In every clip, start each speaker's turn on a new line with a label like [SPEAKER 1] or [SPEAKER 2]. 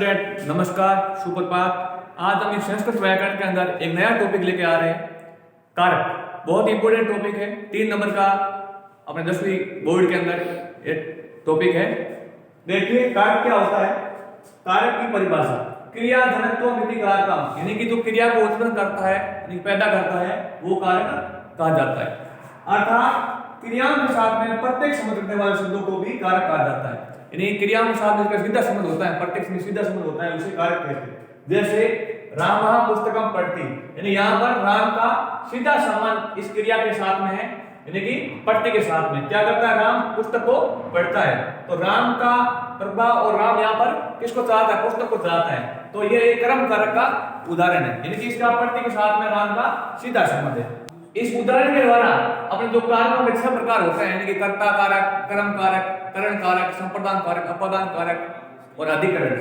[SPEAKER 1] Student, नमस्कार, सुप्रभात। आज हम इस संस्कृत व्याकरण के अंदर एक नया टॉपिक लेके आ रहे हैं, कारक। बहुत इंपॉर्टेंट टॉपिक है, 3 नंबर का अपने 10वीं बोर्ड के अंदर एक टॉपिक है। देखिए कारक क्या होता है। कारक की परिभाषा, क्रिया धनत्व मिति कारकम, यानी कि जो क्रिया को उत्पन्न करता है यानी पैदा करता है वो कारक कहा जाता है। अर्थात क्रियाओं के साथ में प्रत्येक संबंध रखने वाले शब्दों को भी कारक कहा जाता है। यानी क्रियाओं के साथ इसका सीधा संबंध होता है, प्रत्येक में सीधा संबंध होता है, उसे कारक कहते हैं। जैसे राम पुस्तकम पढ़ती, यानी यहाँ पर राम का सीधा संबंध इस क्रिया के साथ में है, यानी कि पढ़ती के साथ में। क्या करता है? राम पुस्तक को पढ़ता है। तो राम का प्रभाव और राम यहाँ पर किसको चाहता है? पुस्तक को चाहता है। तो ये एक कर्म कारक का उदाहरण है, यानी कि इसका पढ़ती के साथ में राम का सीधा संबंध है। इस उदाहरण के द्वारा अपने जो कारकों के 6 प्रकार होते हैं, यानी कि कर्ता कारक, कर्म कारक, करण कारक, संप्रदान कारक, अपादान कारक और अधिकरण,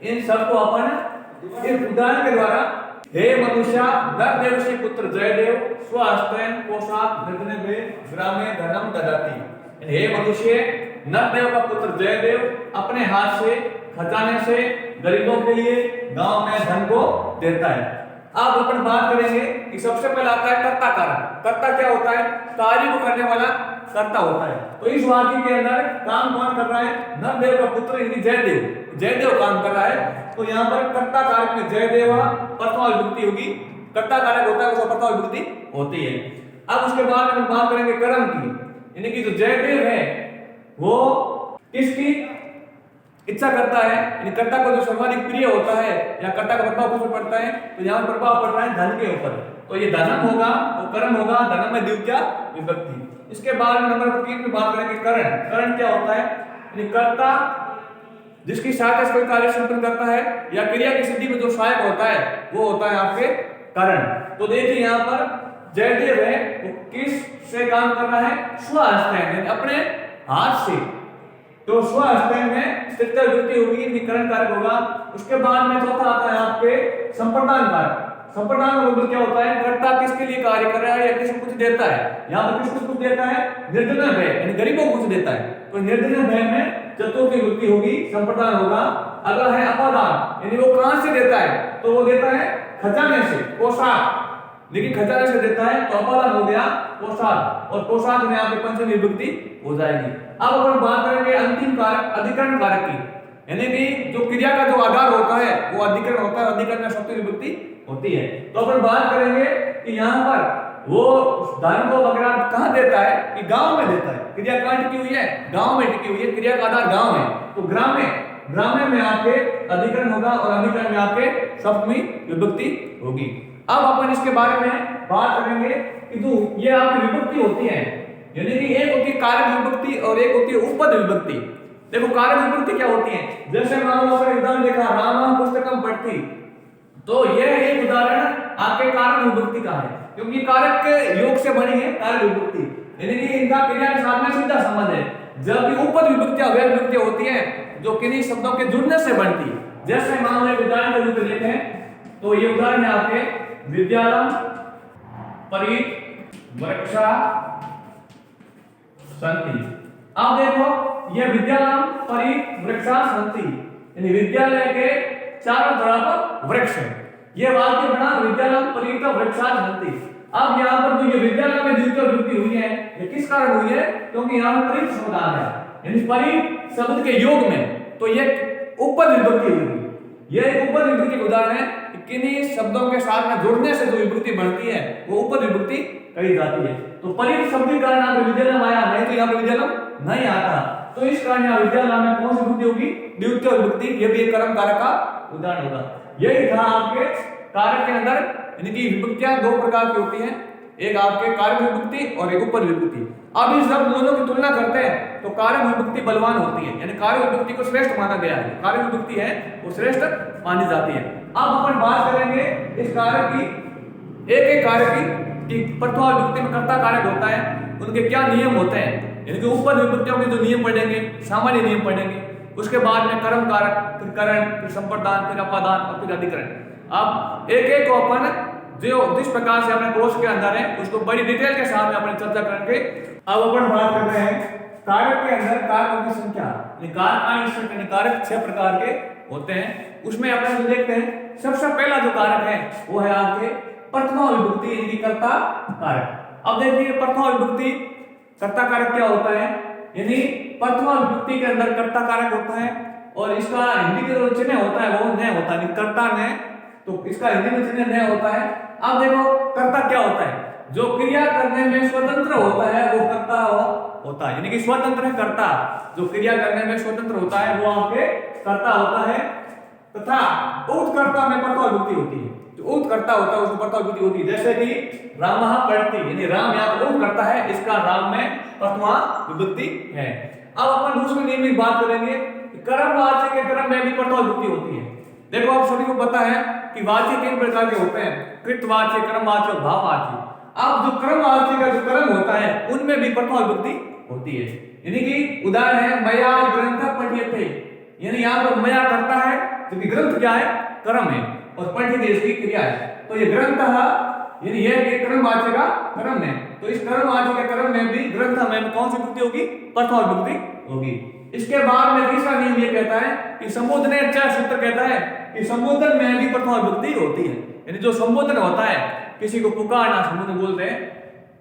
[SPEAKER 1] इन सबको अपन इस उदाहरण के द्वारा, हे मनुष्य नरदेव से पुत्र जयदेव स्वहस्तेन पोषात निर्धने ग्रामे धनम ददाति। हे मनुष्य, नरदेव का पुत्र जयदेव अपने हाथ से खजाने से गरीबों के लिए गांव में धन को देता है। अब अपन बात करेंगे कि सबसे पहले आता है कर्ता कारक। कर्ता क्या होता है? कार्य को करने वाला कर्ता होता है। तो इस वाक्य के अंदर काम कौन कर रहा है? नरदेव का पुत्र यानी जयदेव, जयदेव काम कर रहा है। तो यहाँ पर कर्ता कारक में जयदेव प्रथमा विभक्ति होगी। कर्ता कारक होता है उसका प्रथमा विभक्ति होती है। अब उसके बाद हम बात करेंगे कर्म की, यानी कि जो जयदेव है वो किसकी इच्छा करता है, यानी कर्ता को जो सर्वाधिक प्रिय होता है या कर्ता का प्रभाव किस पर पड़ता है? तो यहाँ प्रभाव पड़ रहा है धन के ऊपर। तो ये धनम होगा, वो कर्म होगा, धनम में द्वितीया विभक्ति। इसके बाद नंबर 3 में बात करेंगे करण। करण क्या होता है? यानी कर्ता जिसकी सहायता से कोई कार्य संपन्न करता है या क्रिया की सिद्धि में जो सहायक होता है वो होता है आपके करण। तो देखिए यहाँ पर जयदेव है वो किस से काम कर रहा है? स्वहस्तेन, अपने हाथ से। तो स्वहस्तेन में तृतीया विभक्ति होगी, निकरण कारक होगा। उसके बाद में चौथा आता है आपके संप्रदान कारक। संप्रदान का मतलब क्या होता है? कर्ता किसके लिए कार्य कर रहा है या किसको कुछ देता है। यहाँ पर किसको कुछ देता है? निर्धन भय, यानी गरीबों को कुछ देता है। तो निर्धन भय में चतुर्थी विभक्ति होगी, संप्रदान होगा। अगला है अपादान, यानी वो कहां से देता है? तो वो देता है खजाने से, पोशाक। लेकिन खजाने से देता है तो अपादान हो गया पोशाक, और पोशाक में यहाँ पे पंचमी विभक्ति हो जाएगी। अब अपन बात करेंगे अंतिम कारक, अधिकरण कारक की, यानी कि जो क्रिया का जो आधार होता है वो अधिकरण होता है। अधिकरण में सप्तमी विभक्ति होती है। तो अपन बात करेंगे कि यहाँ पर वो धन को वगैरह कहाँ देता है? कि गांव में देता है। क्रिया कहाँ टिकी हुई है? गांव में टिकी हुई है। क्रिया का आधार गांव है, तो ग्राम में आपके अधिकरण होगा और अधिकरण में आपके सप्तमी विभक्ति होगी। अब अपन इसके बारे में बात करेंगे कि जो ये आपकी विभक्ति होती है, यानी कि एक होती है कारक विभक्ति और एक होती है उपपद विभक्ति। देखो कारक विभक्ति क्या होती है? जैसे मान लो आपने उदाहरण देखा, राम पुस्तकम पढ़ती, तो यह एक उदाहरण आपके कारक विभक्ति का है, क्योंकि कारक के योग से बनी है कारक विभक्ति, यानी कि इनका क्रिया के साथ में सीधा संबंध है। जबकि उपपद विभक्तियां वे विभक्तियां होती हैं जो किन्हीं शब्दों के जुड़ने से बनती है। जैसे मान लो एक उदाहरण के रूप में लेते हैं, तो ये उदाहरण है आपके विद्यालम परित वृक्षा संति। अब देखो ये विद्यालम परित वृक्षा संति, यानी विद्यालय के चारों तरफ वृक्ष है। ये वाक्य बना विद्यालम परित वृक्षा संति। अब यहाँ पर जो ये विद्यालय में द्वितीय विभक्ति हुई है, ये किस कारण हुई है? क्योंकि यहाँ पर परित शब्द आ गया, यानी परित शब्द के योग में, तो ये उपपद विभक्ति हुई। यह एक उपपद विभक्ति का उदाहरण है कि किन्हीं शब्दों के साथ में जुड़ने से जो विभक्ति बनती है वो उपपद विभक्ति कही जाती है। तो परित शब्द के कारण यहाँ पे विद्यालम आया, नहीं तो यहाँ पे विद्यालम नहीं आता। तो इस कारण यहाँ विद्यालम में कौन सी विभक्ति होगी? द्वितीय विभक्ति। ये भी एक कर्म कारक का उदाहरण होगा। यही था आपके कारक के अंदर, यानी कि विभक्तियां 2 प्रकार की होती हैं, एक आपके कारक विभक्ति और एक उपपद विभक्ति। अब इन सब दोनों की तुलना करते हैं तो कारक विभक्ति बलवान होती है, यानी कारक विभक्ति को श्रेष्ठ माना गया है। कारक विभक्ति है वो श्रेष्ठ मानी जाती है। अब अपन बात करेंगे इस कारक की, एक कारक की प्रथमा विभक्ति में कर्ता कारक होता है, उनके क्या नियम होते हैं, यानी कि उपपद विभक्तियों के जो नियम पढ़ेंगे, सामान्य नियम पढ़ेंगे। उसके बाद में कर्म कारक, फिर करण, फिर संप्रदान, फिर अपादान और फिर अधिकरण। अब एक को अपन जो जिस प्रकार से अपने कोर्स के अंदर है उसको बड़ी डिटेल के साथ में अपन चर्चा करेंगे। अब अपन बात कर रहे हैं कारक के अंदर कारकों की संख्या। कारक 6 प्रकार के होते हैं उसमें अपन जो देखते हैं सबसे पहला जो कारक है वो है आपके प्रथमा विभक्ति यानी कि कर्ता कारक। अब देखिए प्रथमा विभक्ति कर्ता कारक क्या होता है, यानी प्रथमा विभक्ति के अंदर कर्ता कारक होता है और इसका हिंदी के जो चिन्ह होता है वो न होता है, कर्ता न, तो इसका हिंदी में चिन्ह न होता है। अब देखो कर्ता क्या होता है, जो क्रिया करने में स्वतंत्र होता है वो कर्ता होता है, यानी कि स्वतंत्र है कर्ता, जो क्रिया करने में स्वतंत्र होता है वो आपके कर्ता होता है। तथा उत्कर्ता में प्रथमा विभक्ति होती है, जो उत्कर्ता होता है उसमें प्रथमा विभक्ति होती है, जैसे कि रामः पढ़ति, यानी राम यहाँ पर उत्कर्ता है, इसका राम में प्रथमा विभक्ति है। अब अपन दूसरे नियम की बात करेंगे, कर्मवाच्य के क्रम में भी प्रथमा विभक्ति होती है। देखो आप सभी को पता है कि वाच्य तीन प्रकार के होते हैं, कृतवाच्य, क्रमवाच्य और भाववाच्य। अब जो क्रमवाच्य का जो क्रम होता है उनमें भी प्रथमा विभक्ति होती है, यानी कि उदाहरण है मया ग्रंथ पठ्यते, यानी यहाँ पर मया करता है क्योंकि ग्रंथ क्या है, क्रम है, और पठ्यते इसकी क्रिया है, तो ये ग्रंथ यानी यह क्रमवाच्य का क्रम है, तो इस क्रमवाच्य के क्रम में भी ग्रंथ में कौन सी विभक्ति होगी, प्रथमा विभक्ति होगी। इसके बाद में तीसरा नियम ये कहता है कि संबोधन सूत्र कहता है कि संबोधन में भी प्रथमा विभक्ति होती है, यानी जो संबोधन होता है किसी को पुकारना संबोधन बोलते हैं,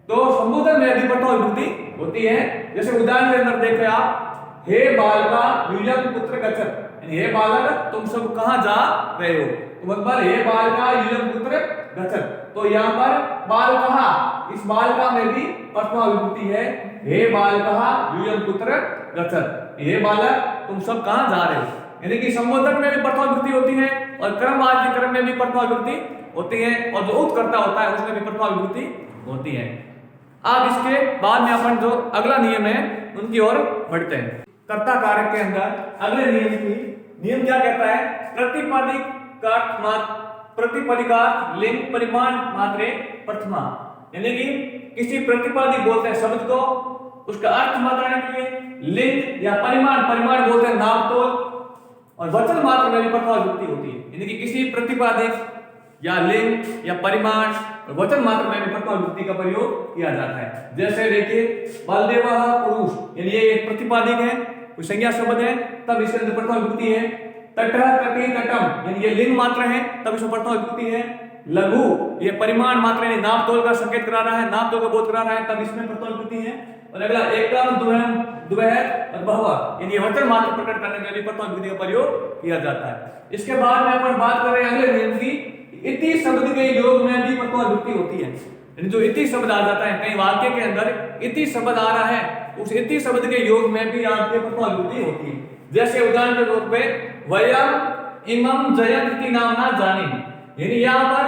[SPEAKER 1] तो संबोधन में भी प्रथमा विभक्ति होती है। जैसे उदाहरण के अंदर देखें आप, हे बालका युयम पुत्र गच्छत, यानी हे बालक तुम सब कहां जा रहे हो, तो मतलब हे बालका युयम पुत्र गच्छत, तो यहाँ पर बालका, इस बालका में भी प्रथमा विभक्ति है, हे बालका युयम पुत्र गच्छत, हे बालक तुम सब कहां जा रहे हो, यानी कि संबोधन में भी प्रथमा विभक्ति होती है और क्रमवाच्य क्रम में भी प्रथमा विभक्ति होती है, और जो उत्कर्ता होता है उसमें भी प्रथमा विभक्ति होती है। अब इसके बाद में अपन जो अगला नियम है उनकी ओर बढ़ते हैं। कर्ता कारक के अंदर अगले नियम क्या कहता है, प्रतिपदिकार्थ लिंग परिमाण मात्रे प्रथमा, यानी कि किसी प्रतिपादिक बोलते हैं शब्द को, उसका अर्थ बताने के लिए लिंग या परिमाण बोलते हैं नाम तोल, और वचन मात्र में भी प्रथमा विभक्ति होती है, यानी कि किसी प्रतिपादिक या लिंग या परिमाण और वचन मात्र में भी प्रथमा विभक्ति का प्रयोग किया जाता है। जैसे देखिए बलदेवः पुरुष, यानी ये एक प्रतिपादिक है, कोई संज्ञा शब्द है, तब इसके अंदर प्रथमा विभक्ति है। तटः तटी तटम, यानी ये लिंग मात्र है, तब इसमें प्रथमा विभक्ति है। लघु, ये परिमाण मात्र यानी नाप तोल का संकेत करा रहा है, नाप तोल का बोध करा रहा है, तब इसमें प्रथमा विभक्ति है। और अगला एकम द्वयम द्वय और बहुवचन, यानी वचन मात्र प्रकट करने में भी प्रथमा विभक्ति का प्रयोग किया जाता है। इसके बाद में अपन बात कर रहे हैं अगले नियम की, इति शब्द के योग में भी प्रथमा विभक्ति होती है, यानी जो इति शब्द आ जाता है, कई वाक्य के अंदर इति शब्द आ रहा है, उस इति शब्द के योग में भी आपके प्रथमा विभक्ति होती है। जैसे उदाहरण के तौर पे वयम इमम जयंत इति नामना जानीमः, यानी यहाँ पर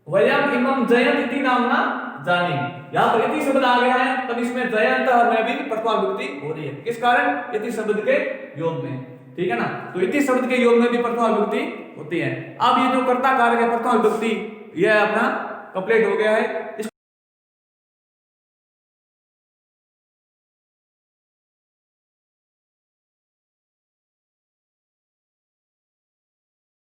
[SPEAKER 1] वयम इमम जयंत इति नामना जानीमः, यहाँ पर इति शब्द आ गया है, तब इसमें जयंत में भी प्रथमा विभक्ति हो रही है, किस कारण, इति शब्द के योग में, ठीक है ना, तो इति शब्द के योग में भी प्रथमा विभक्ति होती है। अब ये जो कर्ता कारक है प्रथमा विभक्ति, यह अपना कंप्लीट हो गया है। इसके